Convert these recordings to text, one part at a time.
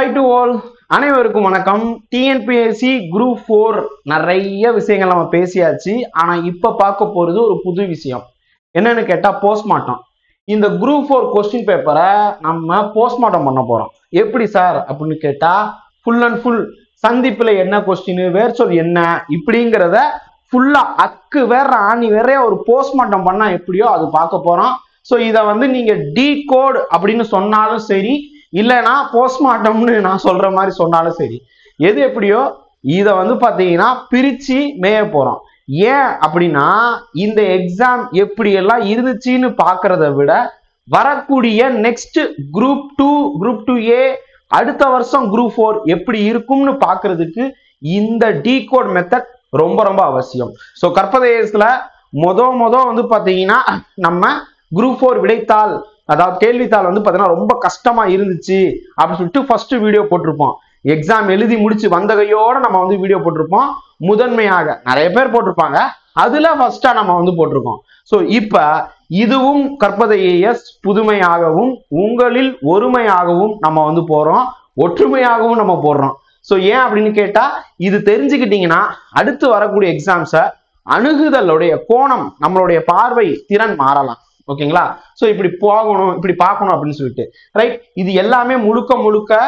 Hi to all. அனைவருக்கும் வணக்கம். TNPSC Group 4 நிறைய விஷயங்கள் நம்ம பேசியாச்சு. ஆனா இப்ப பார்க்க போறது ஒரு புது விஷயம். என்னன்னு கேட்டா போஸ்ட்மார்ட்டம். இந்த Group 4 கொஸ்டின் பேப்பரை நம்ம போஸ்ட்மார்ட்டம் பண்ண போறோம். எப்படி சார் அப்படின்னு கேட்டா ஃபுல் அண்ட் ஃபுல் சந்திப்புல என்ன கொஸ்டின், வேர்ச்சொல் என்ன இப்படிங்கிறத ஃபுல்லா அக்கு வேற ஆணி வேற ஒரு போஸ்ட்மார்ட்டம் பண்ணா எப்படியோ அது பார்க்க போறோம். ஸோ இதை வந்து நீங்க டீகோட் அப்படின்னு சொன்னாலும் சரி, இல்லைன்னா போஸ்ட்மார்ட்டம்னு நான் சொல்ற மாதிரி சொன்னாலும் சரி, எது எப்படியோ இதை வந்து பாத்தீங்கன்னா பிரிச்சு மேய போறோம். ஏன் அப்படின்னா இந்த எக்ஸாம் எப்படி எல்லாம் இருந்துச்சுன்னு பாக்குறத விட வரக்கூடிய நெக்ஸ்ட் குரூப் 2A அடுத்த வருஷம் குரூப் 4 எப்படி இருக்கும்னு பாக்குறதுக்கு இந்த டீகோட் மெத்தட் ரொம்ப ரொம்ப அவசியம். ஸோ கற்பதேசத்துல மொத வந்து பாத்தீங்கன்னா நம்ம குரூப் 4 விடைத்தாள், அதாவது கேள்வித்தாள் வந்து பாத்தீங்கன்னா ரொம்ப கஷ்டமா இருந்துச்சு அப்படின்னு சொல்லிட்டு ஃபர்ஸ்ட் வீடியோ போட்டிருப்போம். எக்ஸாம் எழுதி முடிச்சு வந்த கையோட நம்ம வந்து வீடியோ போட்டிருப்போம். முதன்மையாக நிறைய பேர் போட்டிருப்பாங்க, அதுல ஃபர்ஸ்டா நம்ம வந்து போட்டிருக்கோம். ஸோ இப்ப இதுவும் கற்பதை AS புதுமையாகவும் உங்களில் ஒருமையாகவும் நம்ம வந்து போறோம், ஒற்றுமையாகவும் நம்ம போடுறோம். ஸோ ஏன் அப்படின்னு கேட்டா இது தெரிஞ்சுக்கிட்டீங்கன்னா அடுத்து வரக்கூடிய எக்ஸாம்ஸை அணுகுதலுடைய கோணம், நம்மளுடைய பார்வை திறன் மாறலாம். ஓகேங்களா? சோ இப்படி போகணும், இப்படி பார்க்கணும் அப்படின்னு சொல்லிட்டு ரைட். இது எல்லாமே முழுக்க முழுக்க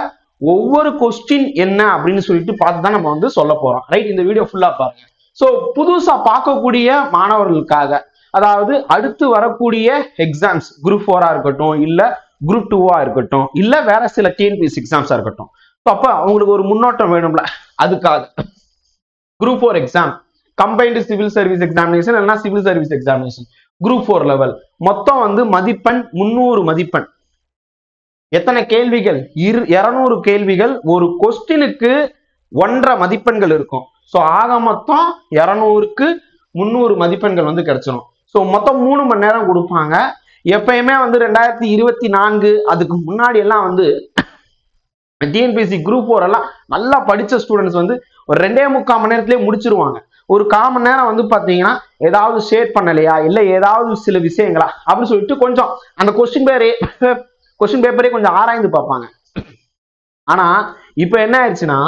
ஒவ்வொரு கொஸ்டின் என்ன அப்படின்னு சொல்லிட்டு பார்த்து தான் நம்ம வந்து சொல்ல போறோம். ரைட், இந்த வீடியோ ஃபுல்லா பாருங்க. சோ புதுசா பார்க்கக்கூடிய மாணவர்களுக்காக, அதாவது அடுத்து வரக்கூடிய எக்ஸாம்ஸ் குரூப் 4 இருக்கட்டும், இல்ல குரூப் 2 இருக்கட்டும், இல்ல வேற சில TNPSC எக்ஸாம்ஸா இருக்கட்டும், அப்ப அவங்களுக்கு ஒரு முன்னோட்டம் வேணும்ல, அதுக்காக group 4 exam combined civil service examination இல்லைன்னா civil service examination group 4 level மொத்தம் வந்து மதிப்பெண் 300 மதிப்பெண். எத்தனை கேள்விகள்? 200 கேள்விகள். ஒரு கொஸ்டினுக்கு 1.5 மதிப்பெண்கள் இருக்கும். ஸோ ஆக மொத்தம் 200க்கு 300 மதிப்பெண்கள் வந்து கிடைச்சிடும். ஸோ மொத்தம் 3 மணி நேரம் கொடுப்பாங்க. எப்பயுமே வந்து 2024 அதுக்கு முன்னாடி எல்லாம் வந்து TNPSC குரூப் 4 எல்லாம் நல்லா படிச்ச ஸ்டூடெண்ட்ஸ் வந்து ஒரு 2.25 மணி நேரத்திலேயே முடிச்சிருவாங்க. ஒரு 1/4 மணி நேரம் வந்து பாத்தீங்கன்னா ஏதாவது ஷேர் பண்ணலையா, இல்ல ஏதாவது சில விஷயங்களா அப்படின்னு சொல்லிட்டு கொஞ்சம் அந்த கொஸ்டின் பேப்பரே கொஞ்சம் ஆராய்ந்து பார்ப்பாங்க. ஆனா இப்ப என்ன ஆயிடுச்சுன்னா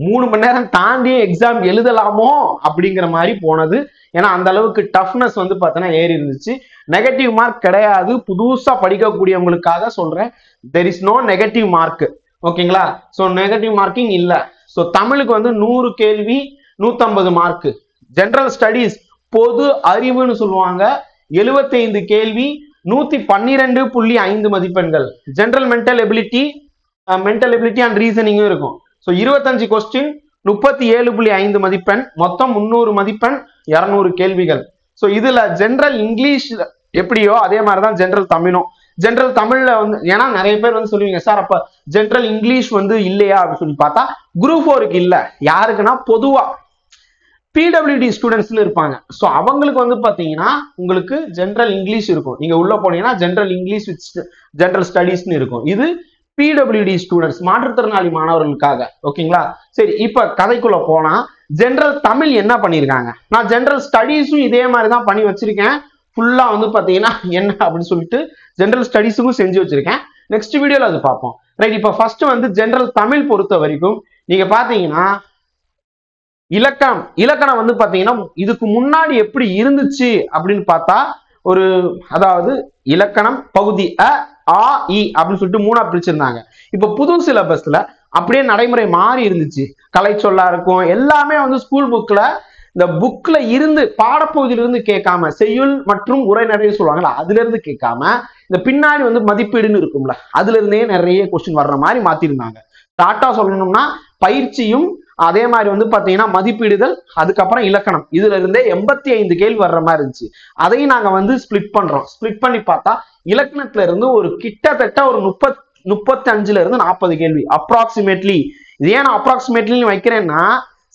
3 மணி நேரம் தாண்டி எக்ஸாம் எழுதலாமோ அப்படிங்கிற மாதிரி போனது. ஏன்னா அந்த அளவுக்கு டஃப்னஸ் வந்து பார்த்தீங்கன்னா ஏறி இருந்துச்சு. நெகட்டிவ் மார்க் கிடையாது, புதுசா படிக்கக்கூடியவங்களுக்காக சொல்றேன். There is no negative mark. ஓகேங்களா? ஸோ நெகட்டிவ் மார்க்கிங் இல்ல. ஸோ தமிழுக்கு வந்து 100 கேள்வி 150 மார்க். ஜெனரல் ஸ்டடீஸ் பொது அறிவுன்னு சொல்லுவாங்க, 75 கேள்வி 112.5 மதிப்பெண்கள். ஜெனரல் மென்டல் எபிலிட்டி அண்ட் ரீசனிங்கும் இருக்கும். ஸோ 25 கொஸ்டின் 37.5 மதிப்பெண், மொத்தம் 300 மதிப்பெண், 200 கேள்விகள். ஸோ இதுல ஜெனரல் இங்கிலீஷ் எப்படியோ அதே மாதிரிதான் ஜெனரல் தமிழும். ஜெனரல் தமிழ்ல வந்து ஏன்னா நிறைய பேர் வந்து சொல்லுவீங்க சார் அப்ப ஜெனரல் இங்கிலீஷ் வந்து இல்லையா அப்படின்னு சொல்லி பார்த்தா குரூப் 4க்கு இல்ல. யாருக்குன்னா பொதுவா PWD ஸ்டூடெண்ட்ஸ்னு இருப்பாங்க. ஸோ அவங்களுக்கு வந்து பாத்தீங்கன்னா உங்களுக்கு ஜெனரல் இங்கிலீஷ் இருக்கும். நீங்க உள்ள போனீங்கன்னா ஜெனரல் இங்கிலீஷ் வித் ஜெனரல் ஸ்டடீஸ்னு இருக்கும். இது PWD ஸ்டூடெண்ட்ஸ், மாற்றுத்திறனாளி மாணவர்களுக்காக. ஓகேங்களா? சரி, இப்ப கதைக்குள்ள போனா ஜெனரல் தமிழ் என்ன பண்ணிருக்காங்க, நான் ஜெனரல் ஸ்டடீஸும் இதே மாதிரி தான் பண்ணி வச்சிருக்கேன். ஃபுல்லா வந்து பாத்தீங்கன்னா என்ன அப்படின்னு சொல்லிட்டு ஜெனரல் ஸ்டடீஸுக்கும் செஞ்சு வச்சிருக்கேன். நெக்ஸ்ட் வீடியோல அது பார்ப்போம். ரைட், இப்ப ஃபர்ஸ்ட் வந்து ஜெனரல் தமிழ் பொறுத்த வரைக்கும் நீங்க பாத்தீங்கன்னா இலக்கணம் வந்து பாத்தீங்கன்னா இதுக்கு முன்னாடி எப்படி இருந்துச்சு அப்படின்னு பார்த்தா ஒரு, அதாவது இலக்கணம் பகுதி அ ஆ இ அப்படின்னு சொல்லிட்டு 3ஆ பிரிச்சிருந்தாங்க. இப்ப புது சிலபஸ்ல அப்படியே நடைமுறை மாறி இருந்துச்சு. கலை சொல்லா இருக்கும், எல்லாமே வந்து ஸ்கூல் புக்ல இந்த புக்ல இருந்து பாடப்பகுதியில இருந்து கேட்காம, செய்யுள் மற்றும் உரைநடை சொல்லுவாங்கல்ல, அதுல இருந்து கேட்காம இந்த பின்னாடி வந்து மதிப்பீடுன்னு இருக்கும்ல, அதுல இருந்தே நிறைய கொஸ்டின் வர்ற மாதிரி மாத்திருந்தாங்க. டாட்டா சொல்லணும்னா பயிற்சியும் அதே மாதிரி வந்து பாத்தீங்கன்னா மதிப்பீடுதல், அதுக்கப்புறம் இலக்கணம், இதுல இருந்தே 85 கேள்வி வர்ற மாதிரி இருந்துச்சு. அதையும் நாங்க வந்து ஸ்பிளிட் பண்றோம். ஸ்பிளிட் பண்ணி பார்த்தா இலக்கணத்துல இருந்து ஒரு கிட்டத்தட்ட ஒரு 35ல இருந்து 40 கேள்வி அப்ராக்சிமேட்லி. இது ஏன் அப்ராக்சிமேட்லி வைக்கிறேன்னா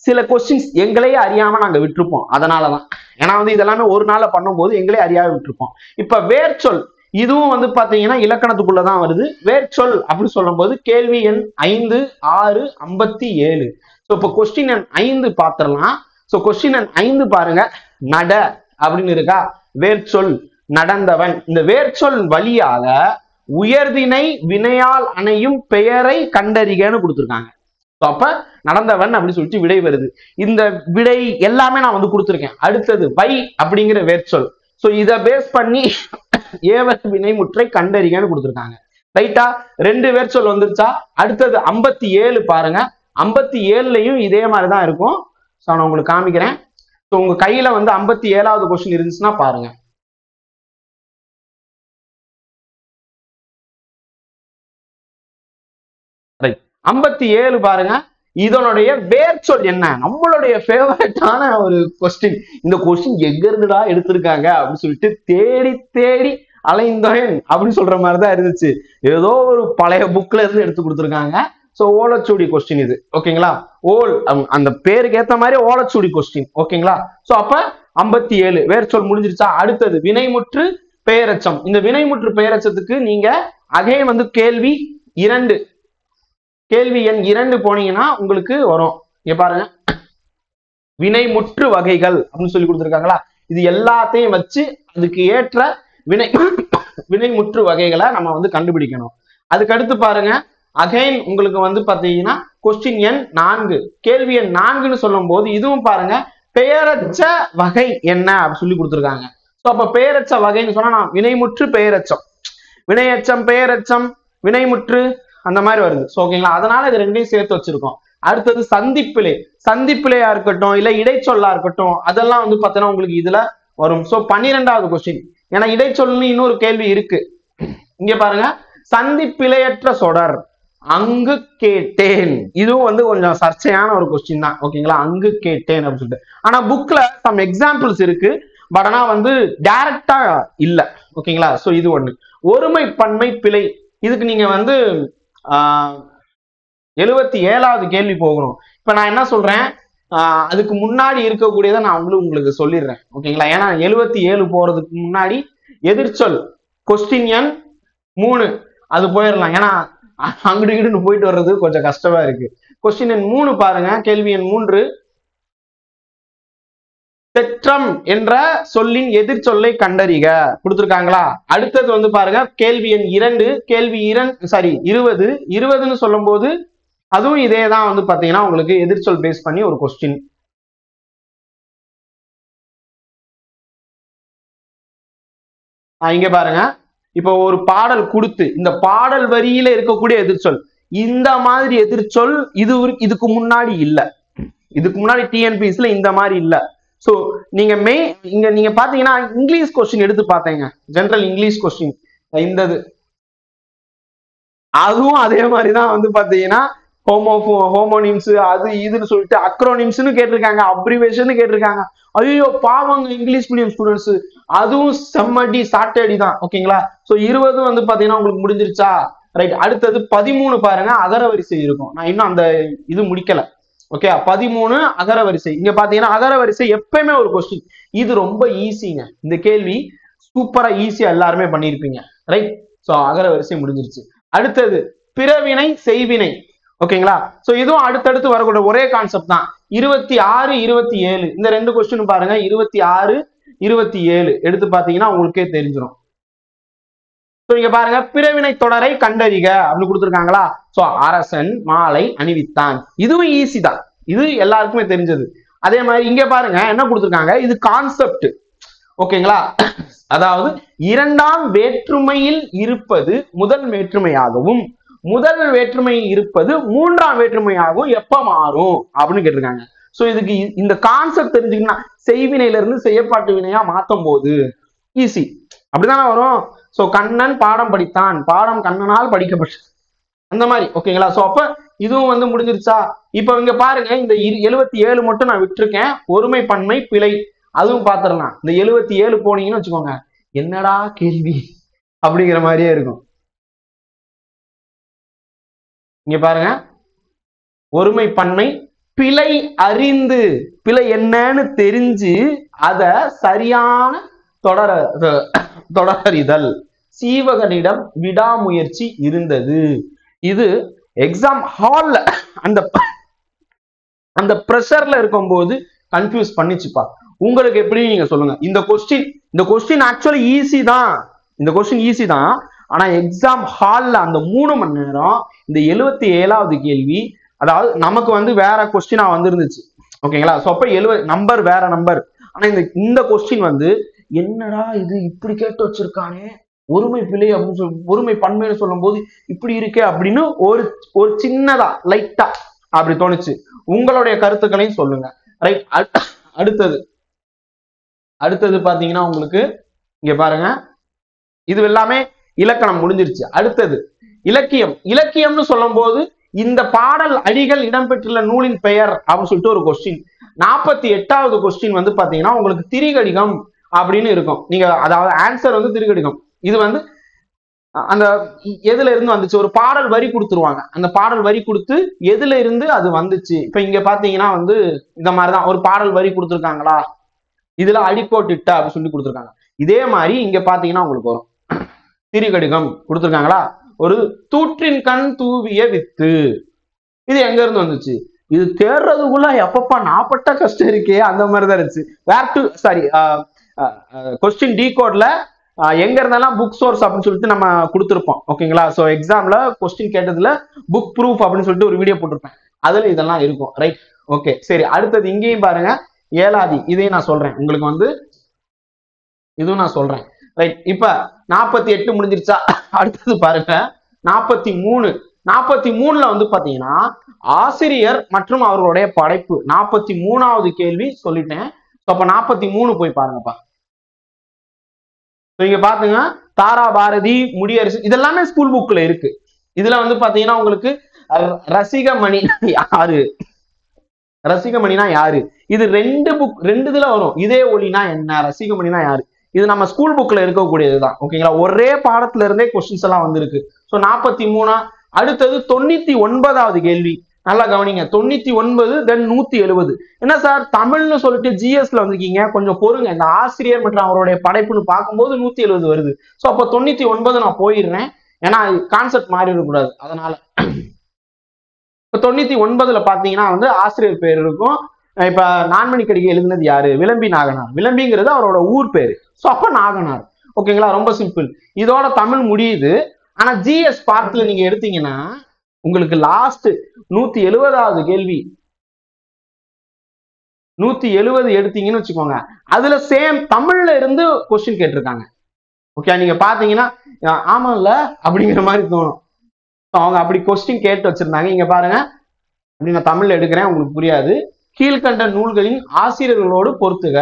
சில கொஸ்டின்ஸ் எங்களையே அறியாம நாங்க விட்டுருப்போம். அதனாலதான், ஏன்னா வந்து இதெல்லாமே ஒரு நாள்ல பண்ணும்போது எங்களே அறியாம விட்டுருப்போம். இப்ப வேர்ச்சொல் இதுவும் வந்து பாத்தீங்கன்னா இலக்கணத்துக்குள்ளதான் வருது. வேர்ச்சொல் அப்படின்னு சொல்லும் போது கேள்வி எண் 5, 6, 57. ஸோ இப்போ கொஸ்டின் எண் 5 பார்த்துடலாம். ஸோ கொஸ்டின் எண் 5 பாருங்க, நட அப்படின்னு இருக்கா, வேர்ச்சொல் நடந்தவன். இந்த வேர்ச்சொல் வழியாக உயர்திணை வினையால் அணையும் பெயரை கண்டறிகன்னு கொடுத்துருக்காங்க. அப்ப நடந்தவன் அப்படின்னு சொல்லிட்டு விடை வருது. இந்த விடை எல்லாமே நான் வந்து கொடுத்துருக்கேன். அடுத்தது வை அப்படிங்கிற வேர்ச்சொல். சோ இதை பேஸ் பண்ணி ஏவல் வினைமுற்றை கண்டறிகன்னு கொடுத்துருக்காங்க. ரைட்டா? 2 வேர்ச்சொல் வந்துருச்சா? அடுத்தது 57 பாருங்க. 57லயும் இதே மாதிரிதான் இருக்கும். சோ நான் உங்களுக்கு காமிக்கிறேன். சோ உங்க கையில வந்து 57வது கொஸ்டின் இருந்துச்சுன்னா பாருங்க. ரைட், 57 பாருங்க. இதனுடைய வேர்ச்சொல் என்ன? நம்மளுடைய ஃபேவரட்டான ஒரு கொஸ்டின். இந்த கொஸ்டின் எங்க இருந்துடா எடுத்திருக்காங்க அப்படின்னு சொல்லிட்டு தேடி தேடி அலைந்தேன் அப்படின்னு சொல்ற மாதிரிதான் இருந்துச்சு. ஏதோ ஒரு பழைய புக்ல இருந்து எடுத்து கொடுத்துருக்காங்க. சோ ஓலைச்சுவடி கொஸ்டின் இது. ஓகேங்களா? அந்த பேருக்கு ஏத்த மாதிரி ஓலைச்சுவடி கொஸ்டின். ஓகேங்களா? சோ அப்ப 57 வேர்ச்சொல் முடிஞ்சிருச்சா? அடுத்தது வினைமுற்று பெயரச்சம். இந்த வினைமுற்று பெயரச்சத்துக்கு நீங்க அகைன் வந்து கேள்வி எண் 2 போனீங்கன்னா உங்களுக்கு வரும். இங்க பாருங்க, வினைமுற்று வகைகள் அப்படின்னு சொல்லி கொடுத்துருக்காங்களா? இது எல்லாத்தையும் வச்சு அதுக்கு ஏற்ற வினைமுற்று வகைகளை நம்ம வந்து கண்டுபிடிக்கணும். அதுக்கு அடுத்து பாருங்க, அகைன் உங்களுக்கு வந்து பாத்தீங்கன்னா கொஸ்டின் எண் 4, கேள்வி எண் 4ன்னு சொல்லும் போது இதுவும் பாருங்க பெயரச்ச வகை என்ன அப்படின்னு சொல்லி கொடுத்துருக்காங்க. சோ அப்ப பெயரச்ச வகைன்னு சொன்னா நான் வினைமுற்று பெயரச்சம், வினையச்சம் பெயரச்சம் வினைமுற்று அந்த மாதிரி வருது. ஓகேங்களா? அதனால இது ரெண்டையும் சேர்த்து வச்சிருக்கோம். அடுத்தது சந்திப்பிழை. சந்திப்பிழையா இருக்கட்டும் இல்ல இடைச்சொல்லா இருக்கட்டும், அதெல்லாம் வந்து பாத்தீங்கன்னா உங்களுக்கு இதுல வரும். சோ 12வது கொஸ்டின். ஏன்னா இடைச்சொல்னு இன்னொரு கேள்வி இருக்கு. இங்க பாருங்க, சந்திப்பிழையற்ற சொடர் அங்கு கேட்டேன். இதுவும் வந்து கொஞ்சம் சர்ச்சையான ஒரு கொஸ்டின் தான். ஓகேங்களா? அங்கு கேட்டேன் அப்படின்னு சொல்லிட்டு. ஆனா புக்ல சம் எக்ஸாம்பிள்ஸ் இருக்கு. பட் ஆனா வந்து டைரக்டா இல்ல. ஓகேங்களா? சோ இது ஒண்ணு. ஒருமை பன்மை பிழை. இதுக்கு நீங்க வந்து 77வது கேள்வி போகணும். இப்ப நான் என்ன சொல்றேன், அதுக்கு முன்னாடி இருக்கக்கூடியதை நான் உங்களுக்கு சொல்லிடுறேன். ஓகேங்களா? ஏன்னா 77 போறதுக்கு முன்னாடி எதிர்ச்சொல் கொஸ்டின் எண் 3 அது போயிடலாம். ஏன்னா அங்கிட்டு போயிட்டு வர்றது கொஞ்சம் கஷ்டமா இருக்கு. கொஸ்டின் எண் 3 பாருங்க, கேள்வி எண் 3. தெற்றம் என்ற சொல்லின் எதிர்ச்சொல்லை கண்டறிக கொடுத்திருக்காங்களா? அடுத்தது வந்து பாருங்க கேள்வி எண் 2, கேள்வி 20ன்னு சொல்லும் போது அதுவும் இதேதான் வந்து பாத்தீங்கன்னா உங்களுக்கு எதிர்ச்சொல் பேஸ் பண்ணி ஒரு கொஸ்டின். இங்க பாருங்க, இப்ப ஒரு பாடல் கொடுத்து இந்த பாடல் வரியில இருக்கக்கூடிய எதிர்ச்சொல், இந்த மாதிரி எதிர்ச்சொல் இதுக்கு முன்னாடி இல்ல. இதுக்கு முன்னாடி டிஎன்பிஎஸ்ல இந்த மாதிரி இல்ல. சோ நீங்க நீங்க பாத்தீங்கன்னா இங்கிலீஷ் கொஸ்டின் எடுத்து பார்த்தேங்க, ஜெனரல் இங்கிலீஷ் கொஸ்டின் இந்தது, அதுவும் அதே மாதிரிதான் வந்து பாத்தீங்கன்னா ஹோமோனிம்ஸ் அது இதுன்னு சொல்லிட்டு அக்ரோனிம்ஸ்னு கேட்டிருக்காங்க, அப்ரிவேஷன் கேட்டிருக்காங்க. ஐயோ பாவங்க இங்கிலீஷ் மீடியம் ஸ்டூடெண்ட்ஸ், அதுவும் செம்மடி சாட்டடி தான். ஓகேங்களா? சோ 20 வந்து பாத்தீங்கன்னா உங்களுக்கு முடிஞ்சிருச்சா? ரைட். அடுத்தது 13 பாருங்க, அகர வரிசை இருக்கும். நான் இன்னும் அந்த இது முடிக்கல. ஓகே, 13 அகர வரிசை. இங்க பாத்தீங்கன்னா அகர வரிசை எப்பயுமே ஒரு கொஸ்டின். இது ரொம்ப ஈஸிங்க. இந்த கேள்வி சூப்பரா ஈஸியா எல்லாருமே பண்ணிருப்பீங்க. ரைட். சோ அகர வரிசை முடிஞ்சிருச்சு. அடுத்தது பிறவினை செய்வினை. ஓகேங்களா? சோ இதுவும் அடுத்தடுத்து வரக்கூடிய ஒரே கான்செப்ட் தான். 26 27 இந்த 2 கொஸ்டின் பாருங்க. 26 27 எடுத்து பாத்தீங்கன்னா உங்களுக்கே தெரிஞ்சிடும். இங்க பாருங்க, பிறவினை தொடரை கண்டறிக அப்படின்னு கொடுத்துருக்காங்களா? சோ அரசன் மாலை அணிவித்தான். இதுவும் ஈஸி தான், இது எல்லாருக்குமே தெரிஞ்சது. அதே மாதிரி இங்க பாருங்க என்ன கொடுத்துருக்காங்க, இது கான்செப்ட். ஓகேங்களா? அதாவது இரண்டாம் வேற்றுமையில் இருப்பது முதல் வேற்றுமையாகவும் முதல் வேற்றுமை இருப்பது மூன்றாம் வேற்றுமையாகவும் எப்ப மாறும் அப்படின்னு கேட்டிருக்காங்க. சோ இதுக்கு இந்த கான்செப்ட் தெரிஞ்சுக்கிட்டா செய்வினையில இருந்து செய்யப்பாட்டு வினையா மாத்தும் போது ஈஸி. அப்படிதானே வரும். சோ கண்ணன் பாடம் படித்தான், பாடம் கண்ணனால் படிக்கப்பட்டு அந்த மாதிரி. ஓகேங்களா? சோ அப்ப இதுவும் வந்து முடிஞ்சிருச்சா? இப்ப இங்க பாருங்க, இந்த 77 மட்டும் நான் விட்டுருக்கேன். ஒருமை பன்மை பிழை அதுவும் பாத்துடலாம். இந்த 77 போனீங்கன்னு வச்சுக்கோங்க, என்னடா கேள்வி அப்படிங்கிற மாதிரியே இருக்கும். இங்க பாருங்க, ஒருமை பன்மை பிழை அறிந்து, பிழை என்னன்னு தெரிஞ்சு அத சரியான தொடரறிதல், சீவகனிடம் விடாமுயற்சி இருந்தது. இது எக்ஸாம் ஹால்ல அந்த பிரஷர்ல இருக்கும் போது கன்ஃபியூஸ் பண்ணிச்சுப்பா. உங்களுக்கு எப்படி நீங்க சொல்லுங்க. இந்த கொஸ்டின் ஆக்சுவலி ஈஸி தான். இந்த கொஸ்டின் ஈஸி தான். ஆனா எக்ஸாம் ஹால்ல அந்த 3 மணி நேரம் இந்த 77வது கேள்வி, அதாவது நமக்கு வந்து வேற கொஸ்டினா வந்துருந்துச்சு ஓகேங்களா. சோ அப்ப 70 நம்பர் வேற நம்பர். ஆனா இந்த கொஸ்டின் வந்து என்னடா இது இப்படி கேட்டு வச்சிருக்கானே, ஒருமை பிழை அப்படின்னு சொல்லி ஒருமை பன்மைன்னு சொல்லும் போது இப்படி இருக்கே அப்படின்னு ஒரு சின்னதா லைட்டா அப்படி தோணுச்சு. உங்களுடைய கருத்துக்களையும் சொல்லுங்க. ரைட். அடுத்தது பாத்தீங்கன்னா உங்களுக்கு இங்க பாருங்க, இது எல்லாமே இலக்கணம் முடிஞ்சிருச்சு. அடுத்தது இலக்கியம். இலக்கியம்னு சொல்லும் போது இந்த பாடல் அடிகள் இடம்பெற்றுள்ள நூலின் பெயர் அப்படின்னு சொல்லிட்டு ஒரு கொஸ்டின். 48வது கொஸ்டின் வந்து பாத்தீங்கன்னா உங்களுக்கு திரிகடிகம் அப்படின்னு இருக்கும். நீங்க அதாவது ஆன்சர் வந்து திரிகடிகம். இது வந்து அந்த எதுல இருந்து வந்துச்சு, ஒரு பாடல் வரி கொடுத்துருவாங்க. அந்த பாடல் வரி கொடுத்து எதுல இருந்து அது வந்துச்சு. இப்ப இங்க பாத்தீங்கன்னா வந்து இந்த மாதிரிதான் ஒரு பாடல் வரி கொடுத்துருக்காங்களா, இதுல அடிக்கோட்டிட்ட அப்படின்னு சொல்லி கொடுத்துருக்காங்க. இதே மாதிரி இங்க பாத்தீங்கன்னா உங்களுக்கு வரும் திரிகடிகம் கொடுத்துருக்காங்களா, ஒரு தூற்றின் கண் தூவிய வித்து. இது எங்க இருந்து வந்துச்சு, இது தேர்றதுக்குள்ள எப்பப்பா நாப்பட்ட கஷ்டம் இருக்கே அந்த மாதிரிதான் இருந்துச்சு. வேர் டு சாரி கொஸ்டின் டி கோட்ல எங்க இருந்தாலும் புக் சோர்ஸ் அப்படின்னு சொல்லிட்டு நம்ம கொடுத்துருப்போம் ஓகேங்களா. சோ எக்ஸாம்ல கொஸ்டின் கேட்டதுல புக் ப்ரூஃப் அப்படின்னு சொல்லிட்டு ஒரு வீடியோ போட்டிருப்பேன், அதுல இதெல்லாம் இருக்கும். ரைட். ஓகே சரி. அடுத்தது இங்கேயும் பாருங்க ஏலாதி, இதையும் நான் சொல்றேன் உங்களுக்கு வந்து, இதுவும் நான் சொல்றேன். ரைட். இப்ப 48 முடிஞ்சிருச்சா. அடுத்தது பாருங்க 43. 43ல வந்து பாத்தீங்கன்னா ஆசிரியர் மற்றும் அவர்களுடைய படைப்பு. 43வது கேள்வி சொல்லிட்டேன். அப்ப 43 போய் பாருங்கப்பா. இங்க பாத்துங்க, தாரா பாரதி, முடியரசு, இதெல்லாமே ஸ்கூல் புக்ல இருக்கு. இதுல வந்து பாத்தீங்கன்னா உங்களுக்கு ரசிகமணி யாரு, ரசிகமணினா யாரு, இது 2 இதுல வரும். இதே ஒளினா என்ன, ரசிகமணினா யாரு, இது நம்ம ஸ்கூல் புக்ல இருக்கக்கூடியதுதான் ஓகேங்களா. ஒரே பாடத்துல இருந்தே கொஸ்டின்ஸ் எல்லாம் வந்திருக்கு. சோ 43. அடுத்தது 99வது கேள்வி. நல்லா கவனிங்க. 99 தென் 170. என்ன சார் தமிழ்னு சொல்லிட்டு ஜிஎஸ்ல வந்திருக்கீங்க, கொஞ்சம் பொறுங்க. இந்த ஆசிரியர் மற்றும் அவருடைய படைப்புன்னு பார்க்கும்போது 170 வருது. சோ அப்ப 99 நான் போயிடுறேன், ஏன்னா கான்செப்ட் மாறி இருக்கக்கூடாது அதனால. இப்ப 99ல பாத்தீங்கன்னா வந்து ஆசிரியர் பேர் இருக்கும். இப்ப நான்மணி கடிகை எழுதினது யாரு, விளம்பி நாகனார். விளம்பிங்கிறது அவரோட ஊர் பேரு. சோ அப்ப நாகனார் ஓகேங்களா. ரொம்ப சிம்பிள். இதோட தமிழ் முடியுது. ஆனா ஜிஎஸ் பார்ட்ல நீங்க எடுத்தீங்கன்னா உங்களுக்கு லாஸ்ட் 170வது கேள்வி, 170 எடுத்தீங்கன்னு வச்சுக்கோங்க, அதுல சேம் தமிழ்ல இருந்து கொஸ்டின் கேட்டிருக்காங்க. ஓகே நீங்க பாத்தீங்கன்னா ஆமாம்ல அப்படிங்கிற மாதிரி தோணும். அவங்க அப்படி கொஸ்டின் கேட்டு வச்சிருந்தாங்க. இங்க பாருங்க, அப்படி நான் தமிழ்ல எடுக்கிறேன், உங்களுக்கு புரியாது. கீழ்கண்ட நூல்களின் ஆசிரியர்களோடு பொறுத்துக.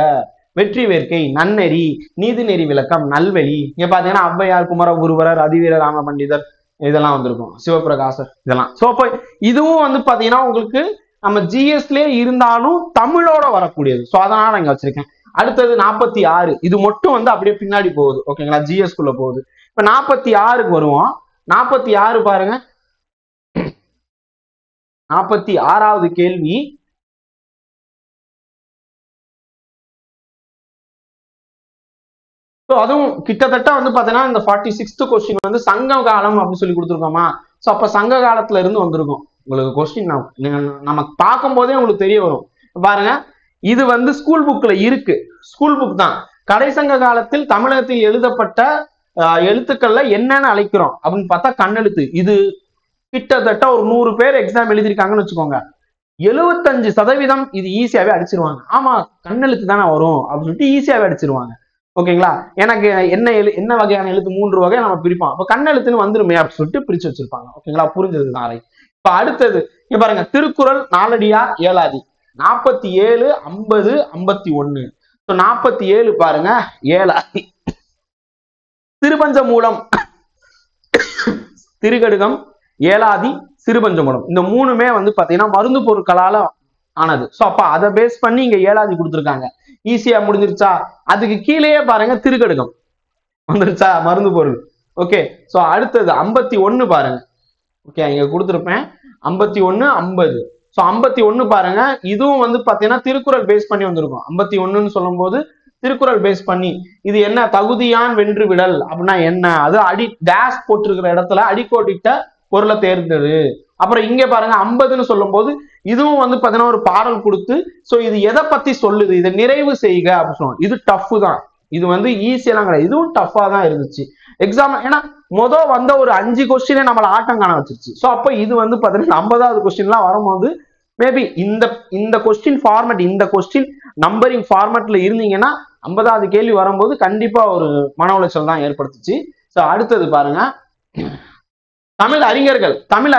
வெற்றி வேர்க்கை, நன்னெறி, நீதிநெறி விளக்கம், நல்வெளி. இங்க பாத்தீங்கன்னா ஔவையார், குமரகுருபரர், அதிவீர ராம பண்டிதர், இதெல்லாம் வந்திருக்கும், சிவபிரகாசர், இதெல்லாம். சோ அப்ப இதுவும் வந்து பாத்தீங்கன்னா உங்களுக்கு நம்ம ஜிஎஸ்லயே இருந்தாலும் தமிழோட வரக்கூடியது. சோ அதனால இங்க வச்சிருக்கேன். அடுத்தது 46. இது மட்டும் வந்து அப்படியே பின்னாடி போகுது ஓகேங்களா, ஜிஎஸ் குள்ள போகுது. இப்ப 46க்கு வருவோம். 46 பாருங்க. 46வது கேள்வி. அதுவும் கிட்டத்தட்ட வந்து பாத்தீங்கன்னா இந்த 46th கொஸ்டின் வந்து சங்க காலம் அப்படின்னு சொல்லி கொடுத்துருக்கோமா. சோ அப்ப சங்க காலத்துல இருந்து வந்திருக்கும் உங்களுக்கு கொஸ்டின். நம்ம பார்க்கும் போதே உங்களுக்கு தெரிய வரும். பாருங்க, இது வந்து ஸ்கூல் புக்ல இருக்கு, ஸ்கூல் புக் தான். கடைசங்க காலத்தில் தமிழகத்தில் எழுதப்பட்ட எழுத்துக்கள்ல என்னன்னு அழைக்கிறோம் அப்படின்னு பார்த்தா கண்ணெழுத்து. இது கிட்டத்தட்ட ஒரு 100 பேர் எக்ஸாம் எழுதிருக்காங்கன்னு வச்சுக்கோங்க, 75% இது ஈஸியாவே அடிச்சிருவாங்க. ஆமா கண்ணெழுத்து தானே வரும் அப்படின்னு சொல்லிட்டு ஈஸியாவே அடிச்சிருவாங்க ஓகேங்களா. எனக்கு என்ன வகையான எழுத்து 3 வகை நம்ம பிரிப்போம். அப்ப கண்ணெழுத்துன்னு வந்துருமே அப்படின்னு சொல்லிட்டு பிரிச்சு வச்சிருப்பாங்க ஓகேங்களா. புரிஞ்சது நாளை. இப்ப அடுத்தது இங்க பாருங்க, திருக்குறள் நாலடியார் ஏலாதி. 47, 50, 51. 47 பாருங்க ஏலாதி. சிறுபஞ்ச மூலம், திருகடுகம், ஏலாதி, சிறுபஞ்ச மூலம், இந்த 3மே வந்து பாத்தீங்கன்னா மருந்து பொருட்களால ஆனது. சோ அப்ப அதை பேஸ் பண்ணி இங்க ஏலாதி கொடுத்துருக்காங்க. ஈஸியா முடிஞ்சிருச்சா. அதுக்கு கீழேயே பாருங்க திருக்கடுகம் வந்துருச்சா, மருந்து பொருள். ஓகே. சோ அடுத்தது 51 பாருங்க. ஓகே இங்க கொடுத்துருப்பேன் 51, 50. சோ 51 பாருங்க, இதுவும் வந்து பாத்தீங்கன்னா திருக்குறள் பேஸ் பண்ணி வந்திருக்கும். 51ன்னு சொல்லும் போது திருக்குறள் பேஸ் பண்ணி, இது என்ன, தகுதியான் வென்று விடல் அப்படின்னா என்ன, அது அடி டேஷ் போட்டிருக்கிற இடத்துல அடிக்கோட்டிட்ட பொருளை தேர்ந்தது. அப்புறம் இங்க பாருங்க 50ன்னு சொல்லும் போது இதுவும் வந்து பாத்தீங்கன்னா ஒரு பாடல் கொடுத்து, சோ இது எதை பத்தி சொல்லுது, இதை நிறைவு செய்க அப்படின்னு சொல்லுவோம். இது டஃப் தான். இது வந்து ஈஸியெல்லாம் கிடையாது, இதுவும் டஃபா தான் இருந்துச்சு எக்ஸாம். ஏன்னா வந்த ஒரு 5 கொஸ்டினே நம்மள ஆட்டம் காண வச்சிருச்சு. ஸோ அப்ப இது வந்து பாத்தீங்கன்னா 50வது கொஸ்டின்லாம் வரும்போது மேபி இந்த கொஸ்டின் ஃபார்மேட், இந்த கொஸ்டின் நம்பரிங் ஃபார்மேட்ல இருந்தீங்கன்னா 50வது கேள்வி வரும்போது கண்டிப்பா ஒரு மன உளைச்சல் தான் ஏற்படுத்துச்சு. ஸோ அடுத்தது பாருங்க, தமிழ்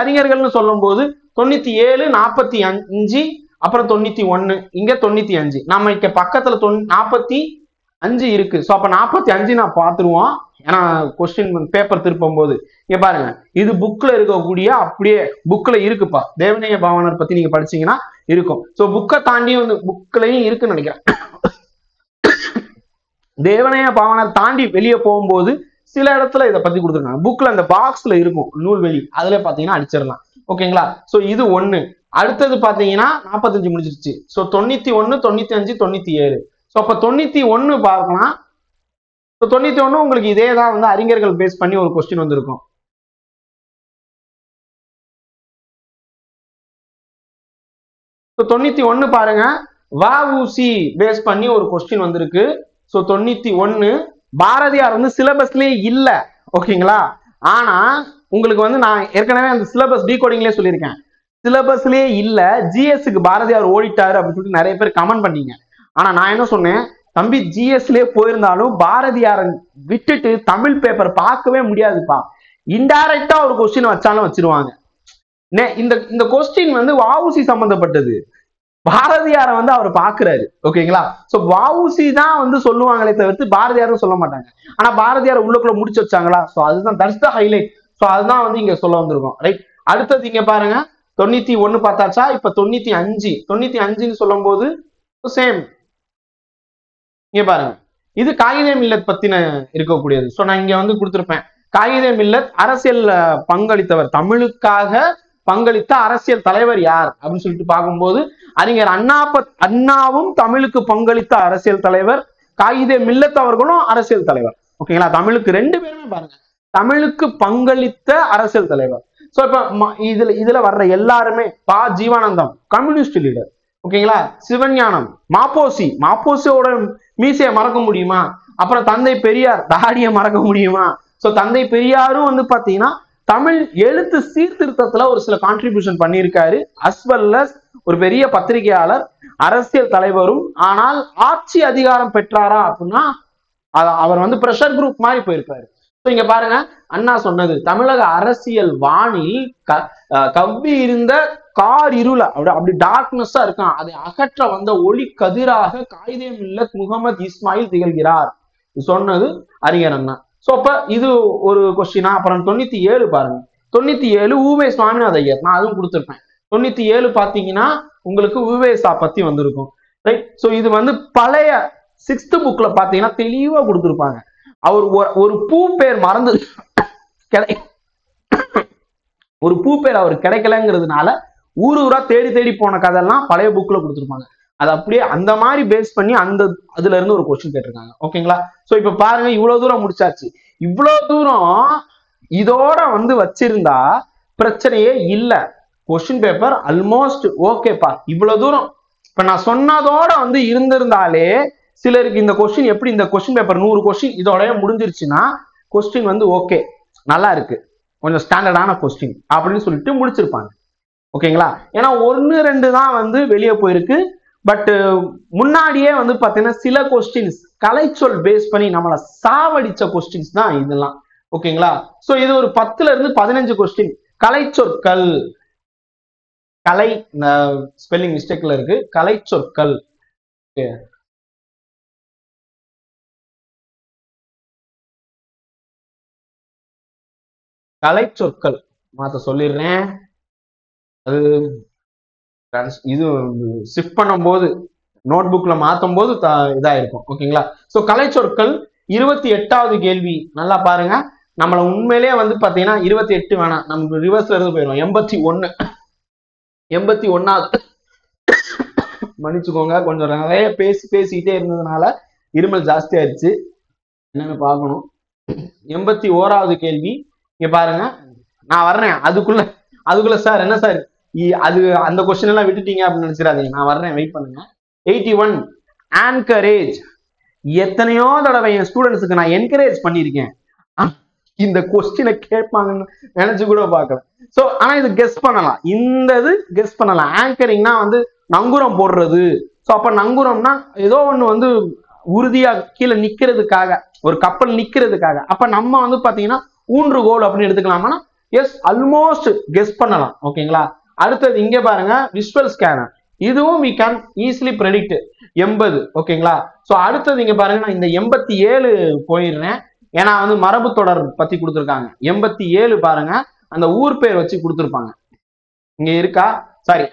அறிஞர்கள்னு சொல்லும் போது 97, 45, அப்புறம் 91, இங்க 95. நம்ம இங்க பக்கத்துல 45 இருக்கு. ஸோ அப்ப 45 நான் பார்த்துருவோம். ஏன்னா கொஸ்டின் பேப்பர் திருப்பும் போது இங்க பாருங்க, இது புக்ல இருக்கக்கூடிய, அப்படியே புக்ல இருக்குப்பா, தேவநேய பாவாணர் பத்தி நீங்க படிச்சீங்கன்னா இருக்கும். ஸோ புக்கை தாண்டி வந்து புக்லயும் இருக்குன்னு நினைக்கிறேன். தேவநேய பாவாணர் தாண்டி வெளியே போகும்போது சில இடத்துல இதை பத்தி கொடுத்துருக்காங்க. புக்ல அந்த பாக்ஸ்ல இருக்கும் நூல்வெளி, அதுல பாத்தீங்கன்னா அடிச்சிடலாம். ஓகேங்களா? சோ இது 1. அடுத்தது பாத்தீங்கன்னா 45 முடிஞ்சிருச்சு. சோ 91, 95, 97. சோ அப்ப 91 பார்க்கலாம். 91 உங்களுக்கு இதே தான் வந்து அறிஞர்கள் பேஸ் பண்ணி ஒரு கொஸ்டின் வந்திருக்கும். ஸோ 91 பாருங்க, வ.உ.சி பேஸ் பண்ணி ஒரு கொஸ்டின் வந்திருக்கு. ஸோ 91 பாரதியார் வந்து சிலபஸ்லயே இல்ல. ஓகேங்களா? ஆனா உங்களுக்கு வந்து நான் ஏற்கனவே அந்த சிலபஸ் டீகோடிங்லேயே சொல்லியிருக்கேன், சிலபஸ்லயே இல்ல, ஜிஎஸ்க்கு பாரதியார் ஓடிட்டாரு அப்படின்னு சொல்லிட்டு நிறைய பேர் கமெண்ட் பண்ணீங்க. ஆனா நான் என்ன சொன்னேன், தம்பி ஜிஎஸ்லயே போயிருந்தாலும் பாரதியாரை விட்டுட்டு தமிழ் பேப்பர் பார்க்கவே முடியாதுப்பா, இன்டைரக்டா ஒரு கொஸ்டின் வச்சாலும் வச்சிருவாங்க. இந்த கொஸ்டின் வந்து வ.உ.சி சம்பந்தப்பட்டது, பாரதியாரை வந்து அவர் பாக்குறாரு. ஓகேங்களா? சோ வ.உ.சி தான் வந்து சொல்லுவாங்களே தவிர்த்து பாரதியாரும் சொல்ல மாட்டாங்க. ஆனா பாரதியார் உள்ளுக்குள்ள முடிச்சு வச்சாங்களா? சோ அதுதான் தட்ஸ் த ஹைலைட். சோ அதுதான் வந்து இங்க சொல்ல வந்திருக்கோம். ரைட். அடுத்தது இங்க பாருங்க, 91 பார்த்தாச்சா? இப்ப 95 சொல்லும் போது சேம். இங்க பாருங்க, இது காகிதே மில்லத் பத்தின இருக்கக்கூடியது. சோ நான் இங்க வந்து கொடுத்திருப்பேன், காகிதே மில்லத் அரசியல் பங்களித்தவர், தமிழுக்காக பங்களித்த அரசியல் தலைவர் யார் அப்படின்னு சொல்லிட்டு பார்க்கும்போது அறிஞர் அண்ணாவும் தமிழுக்கு பங்களித்த அரசியல் தலைவர், காகிதே மில்லத் அவர்களும் அரசியல் தலைவர். ஓகேங்களா? தமிழுக்கு 2 பேருமே பாருங்க தமிழுக்கு பங்களித்த அரசியல் தலைவர். சோ இப்ப இதுல வர்ற எல்லாருமே, பா ஜீவானந்தம் கம்யூனிஸ்ட் லீடர். ஓகேங்களா? சிவஞானம் மாப்போசியோட மீசையை மறக்க முடியுமா? அப்புறம் தந்தை பெரியார் தாடியை மறக்க முடியுமா? சோ தந்தை பெரியாரும் வந்து பாத்தீங்கன்னா தமிழ் எழுத்து சீர்திருத்தத்துல ஒரு சில கான்ட்ரிபியூஷன் பண்ணியிருக்காரு, அஸ் வெல் அஸ் ஒரு பெரிய பத்திரிகையாளர், அரசியல் தலைவரும். ஆனால் ஆட்சி அதிகாரம் பெற்றாரா அப்படின்னா அவர் வந்து பிரஷர் குரூப் மாதிரி போயிருப்பாரு. இங்க பாருங்க, அண்ணா சொன்னது, தமிழக அரசியல் வானில் கவ்வி இருந்த கார் இருள அப்படி டார்க்னஸா இருக்கான், அதை அகற்ற வந்த ஒளி கதிராக காகிதே மில்லத் முகமது இஸ்மாயில் திகழ்கிறார் சொன்னது அறிஞர் அண்ணா. சோ அப்ப இது ஒரு கொஸ்டினா. அப்புறம் 97 பாருங்க, 97 உவே சுவாமிநாத ஐயர், நான் அதுவும் கொடுத்திருப்பேன். 97 பாத்தீங்கன்னா உங்களுக்கு உவேசா பத்தி வந்திருக்கும். ரைட். சோ இது வந்து பழைய 6th புக்ல பாத்தீங்கன்னா தெளிவா கொடுத்திருப்பாங்க. அவர் ஒரு பூ பேர் மறந்து ஒரு பூ பேர் அவர் கிடைக்கலங்கிறதுனால ஊரா தேடி தேடி போன கதையெல்லாம் பழைய புக்ல கொடுத்துருப்பாங்க. அது அப்படியே அந்த மாதிரி பேஸ் பண்ணி அதுல இருந்து ஒரு கொஸ்டின் கேட்டிருக்காங்க. ஓகேங்களா? சோ இப்ப பாருங்க, இவ்வளவு தூரம் முடிச்சாச்சு. இவ்வளவு தூரம் இதோட வந்து வச்சிருந்தா பிரச்சனையே இல்ல, கொஸ்டின் பேப்பர் ஆல்மோஸ்ட் ஓகேப்பா. இவ்வளவு தூரம் இப்ப நான் சொன்னதோட வந்து இருந்திருந்தாலே சிலருக்கு இந்த கொஸ்டின் எப்படி, இந்த கொஸ்டின் பேப்பர் 100 கொஸ்டின் இதோடய முடிஞ்சிருச்சுன்னா கொஸ்டின் வந்து ஓகே நல்லா இருக்கு, கொஞ்சம் ஸ்டாண்டர்டான கொஸ்டின் அப்படின்னு சொல்லிட்டு முடிச்சிருப்பாங்க. ஓகேங்களா? ஏன்னா 1, 2 தான் வந்து வெளியே போயிருக்கு. பட் முன்னாடியே வந்து பாத்தீங்கன்னா சில கொஸ்டின்ஸ் கலைச்சொல் பேஸ் பண்ணி நம்மளை சாவடிச்ச கொஸ்டின்ஸ் தான் இதெல்லாம். ஓகேங்களா? சோ இது ஒரு 10ல இருந்து 15 கொஸ்டின் கலைச்சொற்கள், கலை ஸ்பெல்லிங் மிஸ்டேக்ல இருக்கு, கலைச்சொற்கள். கலைச்சொற்கள் மாத்த சொல்லிடுறேன், அது இது ஷிஃப்ட் பண்ணும் போது நோட் புக்ல மாத்தும் போது இதாயிருக்கும். ஓகேங்களா? சோ கலைச்சொற்கள் 28வது கேள்வி நல்லா பாருங்க. நம்மள உண்மையிலேயே வந்து பாத்தீங்கன்னா 28 வேணாம், நமக்கு ரிவர்ஸ்ல இருந்து போயிடும். 81வது மன்னிச்சுக்கோங்க, கொஞ்சம் நிறைய பேசிக்கிட்டே இருந்ததுனால இருமல் ஜாஸ்தி ஆயிடுச்சு, என்னன்னு பார்க்கணும். 81வது கேள்வி இங்க பாருங்க, நான் வர்றேன் அதுக்குள்ள சார் என்ன சார் அது அந்த கொஸ்டின் எல்லாம் விட்டுட்டீங்க அப்படின்னு நினைச்சிடாதீங்க, நான் வர்றேன், வெயிட் பண்ணுங்க. 81 ஆன்கரேஜ் எத்தனையோ தடவை என் ஸ்டூடெண்ட்ஸுக்கு நான் என்கரேஜ் பண்ணியிருக்கேன், இந்த கொஸ்டினை கேட்பாங்கன்னு நினைச்சு கூட பார்க்கல. சோ ஆனா இது கெஸ் பண்ணலாம், இந்த இது கெஸ் பண்ணலாம். ஆங்கரிங்னா வந்து நங்குரம் போடுறது. சோ அப்ப நங்குரம்னா ஏதோ ஒண்ணு வந்து உறுதியா கீழே நிக்கிறதுக்காக, ஒரு கப்பல் நிக்கிறதுக்காக. அப்ப நம்ம வந்து பாத்தீங்கன்னா ஊன்றுகோல் அப்படின்னு எடுத்துக்கலாமா? எஸ், ஆல்மோஸ்ட் கெஸ் பண்ணலாம். ஓகேங்களா? அடுத்தது இங்க பாருங்க, விஷுவல் ஸ்கேனர். இதுவும் we can easily predict 80. ஓகேங்களா? சோ அடுத்தது இங்க பாருங்க, நான் இந்த 87 போயிடுறேன். ஏன்னா வந்து மரபு தொடர் பத்தி கொடுத்துருக்காங்க. 87 பாருங்க, அந்த ஊர் பேர் வச்சு கொடுத்துருப்பாங்க. இங்க இருக்கா? சாரி,